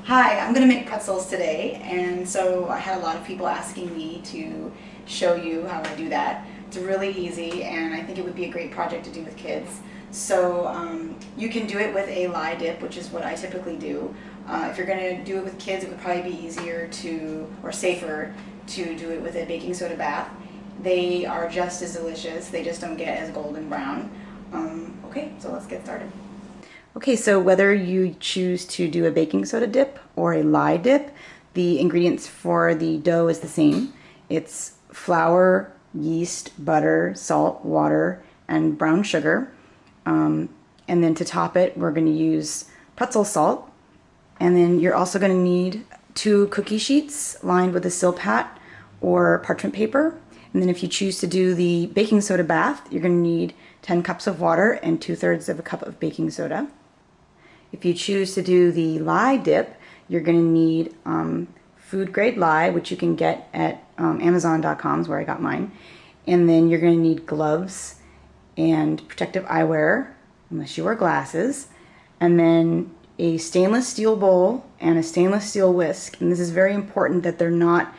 Hi, I'm going to make pretzels today, and so I had a lot of people asking me to show you how I do that. It's really easy, and I think it would be a great project to do with kids. So you can do it with a lye dip, which is what I typically do. If you're going to do it with kids, it would probably be easier to, or safer, to do it with a baking soda bath. They are just as delicious, they just don't get as golden brown. Okay, so let's get started. Okay, so whether you choose to do a baking soda dip or a lye dip, the ingredients for the dough is the same. It's flour, yeast, butter, salt, water, and brown sugar. And then to top it, we're going to use pretzel salt. And then you're also going to need 2 cookie sheets lined with a silpat or parchment paper. And then if you choose to do the baking soda bath, you're going to need 10 cups of water and 2/3 of a cup of baking soda. If you choose to do the lye dip, you're going to need food grade lye, which you can get at Amazon.com is where I got mine. And then you're going to need gloves and protective eyewear, unless you wear glasses. And then a stainless steel bowl and a stainless steel whisk. And this is very important that they're not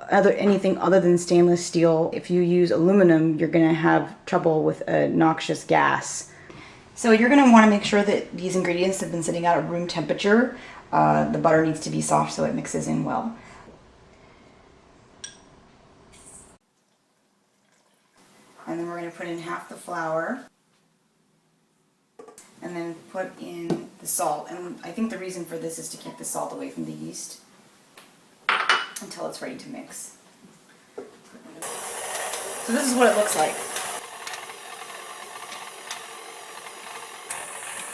anything other than stainless steel. If you use aluminum, you're going to have trouble with a noxious gas. So you're going to want to make sure that these ingredients have been sitting at room temperature. The butter needs to be soft so it mixes in well. And then we're going to put in half the flour. And then put in the salt. And I think the reason for this is to keep the salt away from the yeast until it's ready to mix. So this is what it looks like.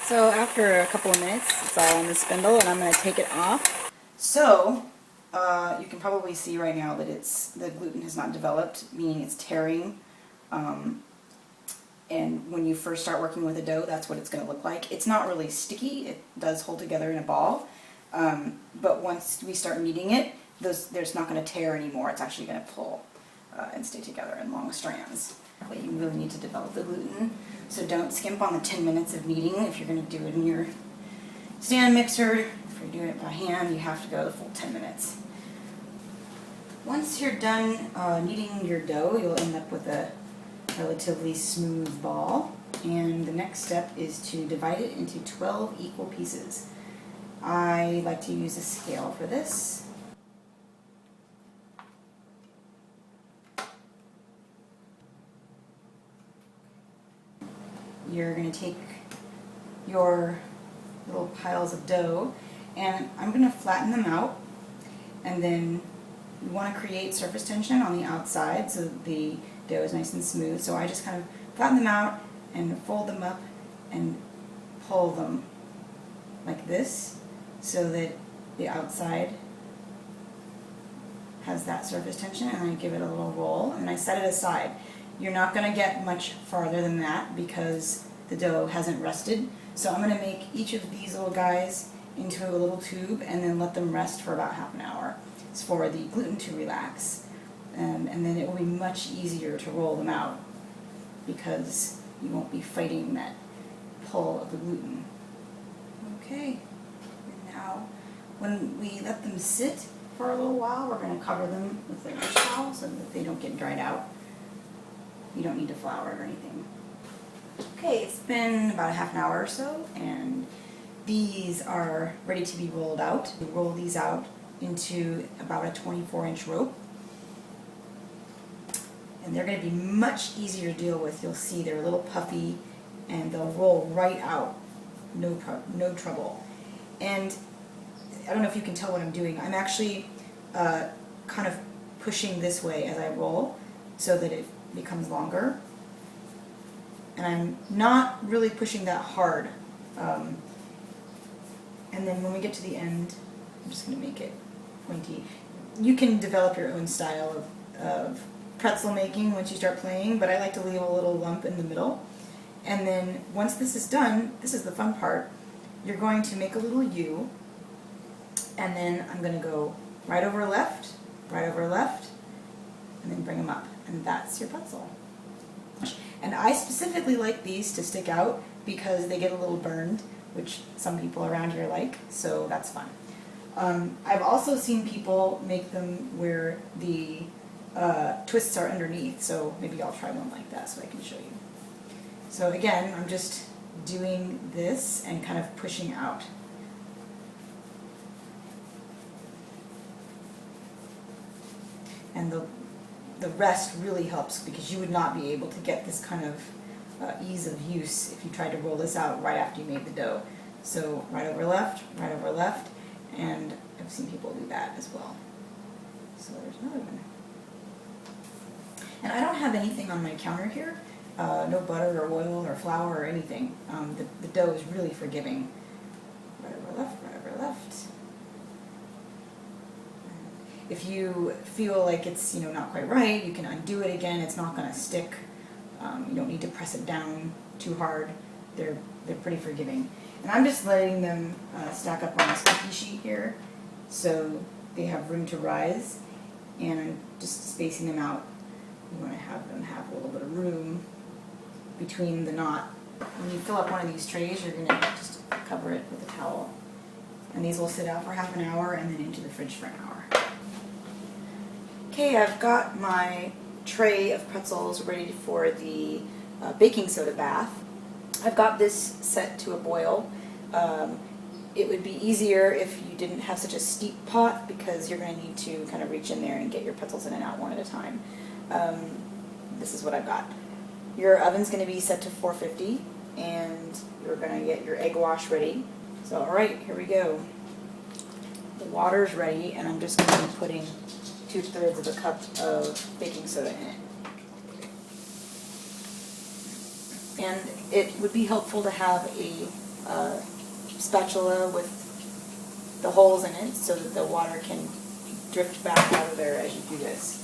So after a couple of minutes, it's all on the spindle, and I'm going to take it off. So you can probably see right now that the gluten has not developed, meaning it's tearing. And when you first start working with a dough, that's what it's going to look like. It's not really sticky. It does hold together in a ball. But once we start kneading it, there's not going to tear anymore. It's actually going to pull and stay together in long strands. But you really need to develop the gluten. So don't skimp on the 10 minutes of kneading if you're going to do it in your stand mixer. If you're doing it by hand, you have to go the full 10 minutes. Once you're done kneading your dough, you'll end up with a relatively smooth ball. And the next step is to divide it into 12 equal pieces. I like to use a scale for this. You're going to take your little piles of dough, and I'm going to flatten them out, and then you want to create surface tension on the outside so that the dough is nice and smooth. So I just kind of flatten them out and fold them up and pull them like this so that the outside has that surface tension, and I give it a little roll and I set it aside. You're not going to get much farther than that because the dough hasn't rested. So I'm going to make each of these little guys into a little tube and then let them rest for about half an hour. It's for the gluten to relax. And then it will be much easier to roll them out because you won't be fighting that pull of the gluten. Okay, and now when we let them sit for a little while, we're going to cover them with a dish towel so that they don't get dried out. You don't need to flour or anything. Okay, it's been about a half an hour or so, and these are ready to be rolled out. We roll these out into about a 24-inch rope. And they're going to be much easier to deal with. You'll see they're a little puffy, and they'll roll right out. No trouble. And I don't know if you can tell what I'm doing. I'm actually kind of pushing this way as I roll so that it becomes longer. And I'm not really pushing that hard. And then when we get to the end, I'm just going to make it pointy. You can develop your own style of pretzel making once you start playing, but I like to leave a little lump in the middle. And then once this is done, this is the fun part, you're going to make a little U, and then I'm going to go right over left, and then bring them up. And that's your pretzel. And I specifically like these to stick out because they get a little burned, which some people around here like, so that's fun. I've also seen people make them where the twists are underneath, so maybe I'll try one like that so I can show you. So again, I'm just doing this and kind of pushing out. And the rest really helps because you would not be able to get this kind of ease of use if you tried to roll this out right after you made the dough. So right over left, and I've seen people do that as well. So there's another one. And I don't have anything on my counter here, no butter or oil or flour or anything. The dough is really forgiving. Right over left, right over left. If you feel like it's not quite right, you can undo it again. It's not going to stick. You don't need to press it down too hard. They're pretty forgiving. And I'm just letting them stack up on this cookie sheet here so they have room to rise. And I'm just spacing them out. You want to have them have a little bit of room between the knot. When you fill up one of these trays, you're going to just cover it with a towel. And these will sit out for half an hour and then into the fridge for an hour. Okay, I've got my tray of pretzels ready for the baking soda bath. I've got this set to a boil. It would be easier if you didn't have such a steep pot because you're going to need to kind of reach in there and get your pretzels in and out one at a time. This is what I've got. Your oven's going to be set to 450 and you're going to get your egg wash ready. So alright, here we go. The water's ready and I'm just going to be putting 2/3 of a cup of baking soda in it. And it would be helpful to have a spatula with the holes in it so that the water can drift back out of there as you do this.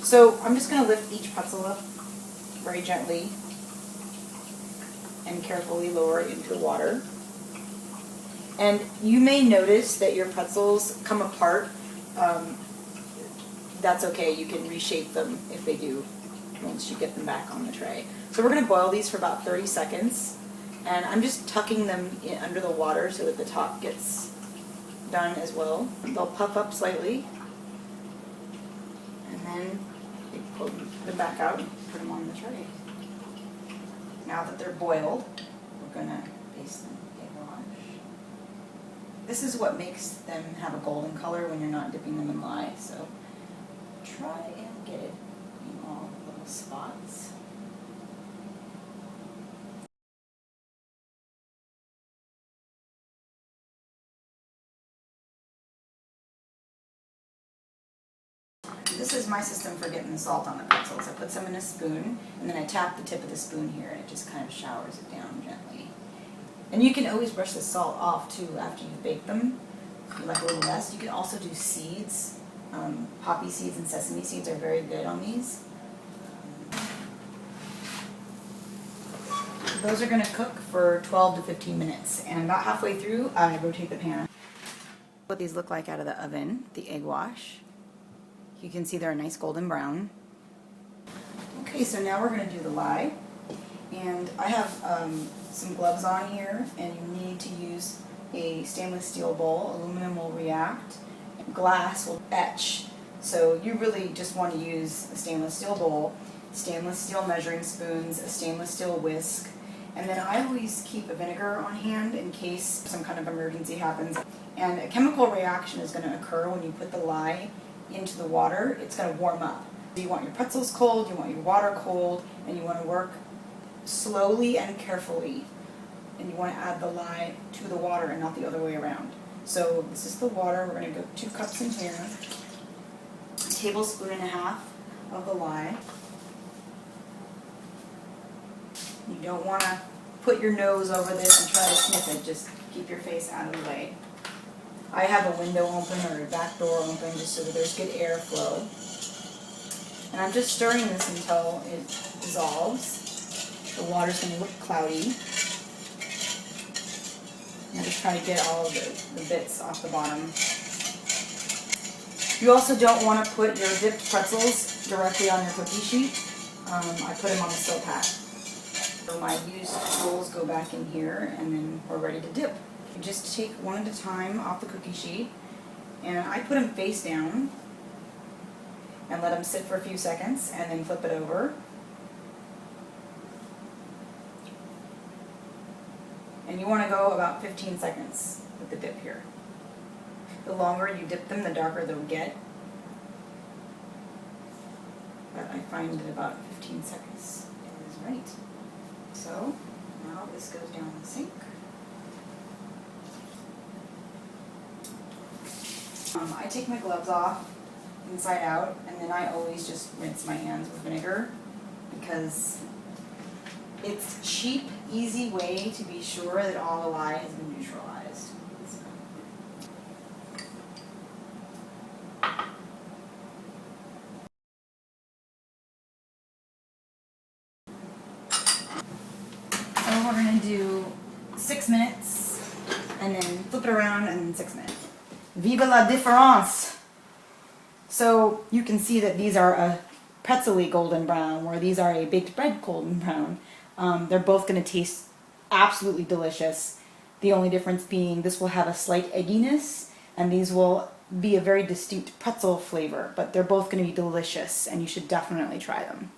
So I'm just going to lift each pretzel up very gently and carefully lower it into the water. And you may notice that your pretzels come apart. That's okay, you can reshape them if they do once you get them back on the tray. So we're going to boil these for about 30 seconds, and I'm just tucking them in under the water so that the top gets done as well. They'll puff up slightly, and then you pull them back out and put them on the tray. Now that they're boiled, we're going to baste them in egg wash. This is what makes them have a golden color when you're not dipping them in lye, so try and get it in all the little spots. This is my system for getting the salt on the pretzels. I put some in a spoon, and then I tap the tip of the spoon here, and it just kind of showers it down gently. And you can always brush the salt off too after you've baked them. If you like a little less, you can also do seeds. Poppy seeds and sesame seeds are very good on these. Those are going to cook for 12 to 15 minutes, and about halfway through I rotate the pan. What these look like out of the oven, the egg wash. You can see they're a nice golden brown. Okay, so now we're going to do the lye, and I have some gloves on here, and you need to use a stainless steel bowl. Aluminum will react. Glass will etch, so you really just want to use a stainless steel bowl, stainless steel measuring spoons, a stainless steel whisk, and then I always keep a vinegar on hand in case some kind of emergency happens. And a chemical reaction is going to occur when you put the lye into the water. It's going to warm up. You want your pretzels cold, you want your water cold, and you want to work slowly and carefully, and you want to add the lye to the water and not the other way around. So this is the water. We're going to go 2 cups in here, a tablespoon and a half of the lye. You don't want to put your nose over this and try to sniff it. Just keep your face out of the way. I have a window open or a back door open just so that there's good airflow. And I'm just stirring this until it dissolves. The water's going to look cloudy. And just try to get all of the bits off the bottom. You also don't want to put your dipped pretzels directly on your cookie sheet. I put them on the silk hat. So my used tools go back in here, and then we're ready to dip. You just take one at a time off the cookie sheet, And I put them face down and let them sit for a few seconds and then flip it over. And you want to go about 15 seconds with the dip here. The longer you dip them, the darker they'll get. But I find that about 15 seconds is right. So now this goes down the sink. I take my gloves off inside out, and then I always just rinse my hands with vinegar because it's a cheap, easy way to be sure that all the lye has been neutralized. So we're going to do 6 minutes and then flip it around and 6 minutes. Vive la différence! So you can see that these are a pretzel-y golden brown, where these are a baked bread golden brown. They're both going to taste absolutely delicious. The only difference being this will have a slight egginess, and these will be a very distinct pretzel flavor, but they're both going to be delicious, and you should definitely try them.